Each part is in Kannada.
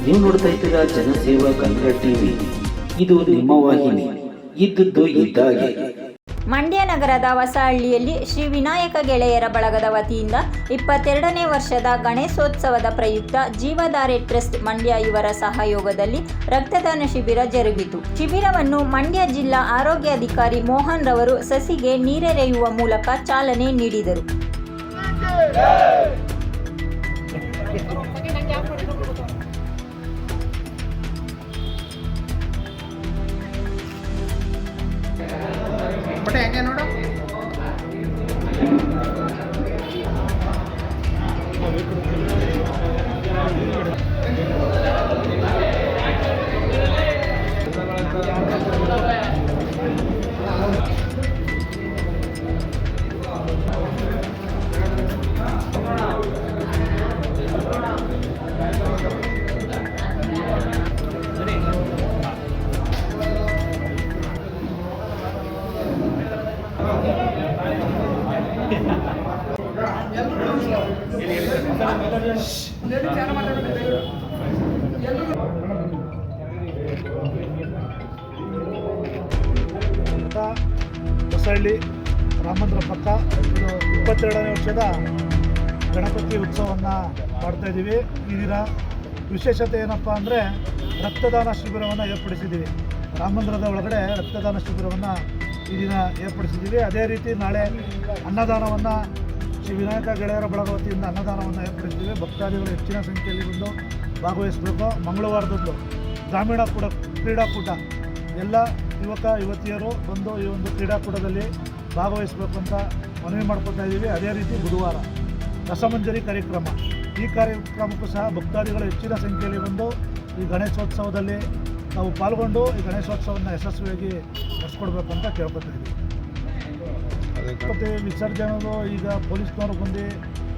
ನೀವು ನೋಡ್ತಾ ಇದ್ದೀರಾ ಜನಸೇವಾ ಕನ್ನಡ ಟಿವಿ. ಇದು ನಿಮ್ಮ ವಾಹಿನಿ. ಇದ್ದದ್ದು ಇದ್ದಾಗೆ. ಮಂಡ್ಯ ನಗರದ ಹೊಸಹಳ್ಳಿಯಲ್ಲಿ ಶ್ರೀ ವಿನಾಯಕ ಗೆಳೆಯರ ಬಳಗದ ವತಿಯಿಂದ 22ನೇ ವರ್ಷದ ಗಣೇಶೋತ್ಸವದ ಪ್ರಯುಕ್ತ ಜೀವಧಾರೆ ಟ್ರಸ್ಟ್ ಮಂಡ್ಯ ಇವರ ಸಹಯೋಗದಲ್ಲಿ ರಕ್ತದಾನ ಶಿಬಿರ ಜರುಗಿತು. ಶಿಬಿರವನ್ನು ಮಂಡ್ಯ ಜಿಲ್ಲಾ ಆರೋಗ್ಯಾಧಿಕಾರಿ ಮೋಹನ್ ರವರು ಸಸಿಗೆ ನೀರೆರೆಯುವ ಮೂಲಕ ಚಾಲನೆ ನೀಡಿದರು. ಹೆಂಗೆ ನೋಡು ಹೊಸಹಳ್ಳಿ ರಾಮಮಂದಿರ ಪಕ್ಕ 22ನೇ ವರ್ಷದ ಗಣಪತಿ ಉತ್ಸವವನ್ನು ಮಾಡ್ತಾಯಿದ್ದೀವಿ. ಈ ದಿನ ವಿಶೇಷತೆ ಏನಪ್ಪ ಅಂದರೆ ರಕ್ತದಾನ ಶಿಬಿರವನ್ನು ಏರ್ಪಡಿಸಿದ್ದೀವಿ. ರಾಮಮಂದಿರದ ಒಳಗಡೆ ರಕ್ತದಾನ ಶಿಬಿರವನ್ನು ಈ ದಿನ ಏರ್ಪಡಿಸಿದ್ದೀವಿ. ಅದೇ ರೀತಿ ನಾಳೆ ಅನ್ನದಾನವನ್ನು ಶ್ರೀ ವಿನಾಯಕ ಗೆಳೆಯರ ಬಳಗ ವತಿಯಿಂದ ಅನ್ನದಾನವನ್ನು ಏರ್ಪಡಿಸಿದ್ದೀವಿ. ಭಕ್ತಾದಿಗಳು ಹೆಚ್ಚಿನ ಸಂಖ್ಯೆಯಲ್ಲಿ ಬಂದು ಭಾಗವಹಿಸಬೇಕು. ಮಂಗಳವಾರದಂದು ಗ್ರಾಮೀಣ ಕ್ರೀಡಾಕೂಟ ಎಲ್ಲ ಯುವಕ ಯುವತಿಯರು ಬಂದು ಈ ಒಂದು ಕ್ರೀಡಾಕೂಟದಲ್ಲಿ ಭಾಗವಹಿಸಬೇಕು ಅಂತ ಮನವಿ ಮಾಡ್ಕೊತಾ ಇದ್ದೀವಿ. ಅದೇ ರೀತಿ ಬುಧವಾರ ರಸಮಂಜರಿ ಕಾರ್ಯಕ್ರಮ, ಈ ಕಾರ್ಯಕ್ರಮಕ್ಕೂ ಸಹ ಭಕ್ತಾದಿಗಳು ಹೆಚ್ಚಿನ ಸಂಖ್ಯೆಯಲ್ಲಿ ಬಂದು ಈ ಗಣೇಶೋತ್ಸವದಲ್ಲಿ ನಾವು ಪಾಲ್ಗೊಂಡು ಈ ಗಣೇಶೋತ್ಸವವನ್ನು ಯಶಸ್ವಿಯಾಗಿ ನಡೆಸ್ಕೊಡ್ಬೇಕು ಅಂತ ಕೇಳ್ಕೊತಾ ಇದ್ದೀವಿ. ಗಣಪತಿ ವಿಸರ್ಜನೆದು ಈಗ ಪೊಲೀಸ್ನವರು ಬಂದು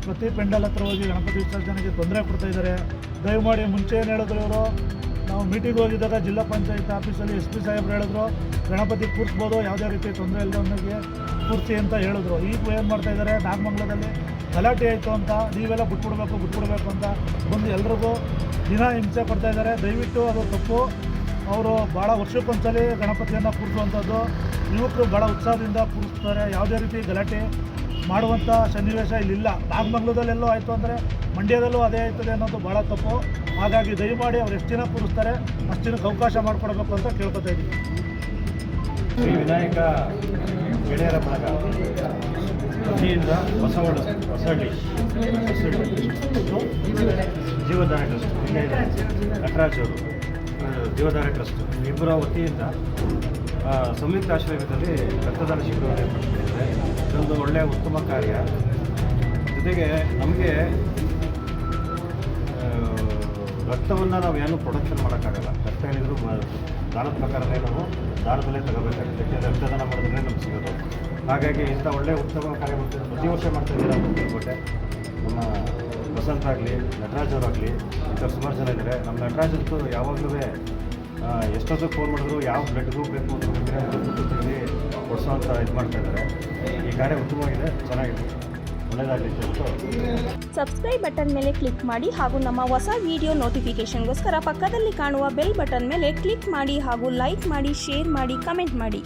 ಪ್ರತಿ ಪೆಂಡಲ್ ಹತ್ರ ಹೋಗಿ ಗಣಪತಿ ವಿಸರ್ಜನೆಗೆ ತೊಂದರೆ ಕೊಡ್ತಾ ಇದ್ದಾರೆ. ದಯಮಾಡಿ ಮುಂಚೆ ಏನು ಹೇಳಿದ್ರು ಇವರು, ನಾವು ಮೀಟಿಂಗ್ ಹೋಗಿದ್ದಾಗ ಜಿಲ್ಲಾ ಪಂಚಾಯತ್ ಆಫೀಸಲ್ಲಿ SP ಸಾಹೇಬ್ರು ಹೇಳಿದ್ರು ಗಣಪತಿ ಕೂರಿಸ್ಬೋದು, ಯಾವುದೇ ರೀತಿ ತೊಂದರೆ ಇಲ್ಲದವನಿಗೆ ಕೂರಿಸಿ ಅಂತ ಹೇಳಿದ್ರು. ಈಗ ಏನು ಮಾಡ್ತಾಯಿದ್ದಾರೆ, ನಾಗಮಂಗಲದಲ್ಲಿ ಗಲಾಟೆ ಆಯಿತು ಅಂತ ನೀವೆಲ್ಲ ಬಿಟ್ಬಿಡ್ಬೇಕು ಅಂತ ಬಂದು ಎಲ್ರಿಗೂ ದಿನ ಹಿಂಸೆ ಕೊಡ್ತಾಯಿದ್ದಾರೆ. ದಯವಿಟ್ಟು ಅದು ತಪ್ಪು. ಅವರು ಭಾಳ ವರ್ಷಕ್ಕೊಂದ್ಸಲಿ ಗಣಪತಿಯನ್ನು ಕೂರಿಸುವಂಥದ್ದು. ಯುವಕರು ಭಾಳ ಉತ್ಸಾಹದಿಂದ ಕೂರಿಸ್ತಾರೆ. ಯಾವುದೇ ರೀತಿ ಗಲಾಟೆ ಮಾಡುವಂಥ ಸನ್ನಿವೇಶ ಇಲ್ಲಿಲ್ಲ. ನಾಗಮಂಗಲದಲ್ಲೆಲ್ಲೋ ಆಯಿತು ಅಂದರೆ ಮಂಡ್ಯದಲ್ಲೂ ಅದೇ ಆಯ್ತದೆ ಅನ್ನೋದು ಭಾಳ ತಪ್ಪು. ಹಾಗಾಗಿ ದಯಮಾಡಿ ಅವ್ರು ಎಷ್ಟು ದಿನ ಕೂರಿಸ್ತಾರೆ ಅಷ್ಟು ದಿನಕ್ಕೆ ಅವಕಾಶ ಮಾಡಿಕೊಡ್ಬೇಕು ಅಂತ ಕೇಳ್ಕೊತಾ ಇದ್ದೀವಿ. ಶ್ರೀ ವಿನಾಯಕ ಗೆಳೆಯರ ಬಳಗ ವತಿಯಿಂದ ಹೊಸಹಳ್ಳಿ ಜೀವಧಾರೆ ಟ್ರಸ್ಟ್, ಇಲ್ಲೇ ನಟರಾಜ್ ಅವರು ಜೀವಧಾರೆ ಟ್ರಸ್ಟ್ ಇಬ್ಬರ ವತಿಯಿಂದ ಸಂಯುಕ್ತ ಆಶ್ರಯದಲ್ಲಿ ರಕ್ತದಾನ ಶಿಬಿರವನ್ನು ಏರ್ಪಡಿಸಿದ್ದಾರೆ. ಇದೊಂದು ಒಳ್ಳೆಯ ಉತ್ತಮ ಕಾರ್ಯ. ಜೊತೆಗೆ ನಮಗೆ ರಕ್ತವನ್ನು ನಾವು ಏನು ಪ್ರೊಡಕ್ಷನ್ ಮಾಡೋಕ್ಕಾಗಲ್ಲ. ರಕ್ತ ಏನಿದ್ರು ದಾನದ ಪ್ರಕಾರನೇ ನಾವು ದಾನದಲ್ಲೇ ತಗೋಬೇಕಾಗುತ್ತೆ. ಯಾಕೆಂದರೆ ರಕ್ತದಾನ ಮಾಡಿದ್ರೆ ನಮ್ಗೆ ಸಿಗೋದು. ಹಾಗಾಗಿ ಇಂಥ ಒಳ್ಳೆಯ ಉತ್ತಮ ಕಾರ್ಯ ಮಾಡ್ತಾರೆ. ಪ್ರತಿ ವರ್ಷ ಮಾಡ್ತಾಯಿದ್ದೀರಾ ಅಂತ ತಿಳ್ಕೊಟ್ಟೆ. ನಮ್ಮ ವಸಂತ ಆಗಲಿ, ನಟರಾಜ್ ಅವರಾಗಲಿ, ಇಂಥ ಸುಮಾರು ಜನ ಇದ್ದಾರೆ. ನಮ್ಮ ನಟರಾಜ್ ಅಂತೂ ಯಾವಾಗಲೂ ಎಷ್ಟೊತ್ತು ಫೋನ್ ಮಾಡಿದ್ರು ಯಾವ ಬ್ಲಡ್ ಗ್ರೂಪ್ ಬೇಕು ಅಂತ ತೆಗೆದು ಕೊಡಿಸೋಂಥ ಇದು ಮಾಡ್ತಾಯಿದ್ದಾರೆ. ಈ ಕಾರ್ಯ ಉತ್ತಮವಾಗಿದೆ, ಚೆನ್ನಾಗಿದೆ, ಒಳ್ಳೆಯದಾಗಲಿ ಅಂತ. ಸಬ್ಸ್ಕ್ರೈಬ್ ಬಟನ್ ಮೇಲೆ ಕ್ಲಿಕ್ ಮಾಡಿ ಹಾಗೂ ನಮ್ಮ ಹೊಸ ವಿಡಿಯೋ ನೋಟಿಫಿಕೇಷನ್ಗೋಸ್ಕರ ಪಕ್ಕದಲ್ಲಿ ಕಾಣುವ ಬೆಲ್ ಬಟನ್ ಮೇಲೆ ಕ್ಲಿಕ್ ಮಾಡಿ ಹಾಗೂ ಲೈಕ್ ಮಾಡಿ, ಶೇರ್ ಮಾಡಿ, ಕಮೆಂಟ್ ಮಾಡಿ.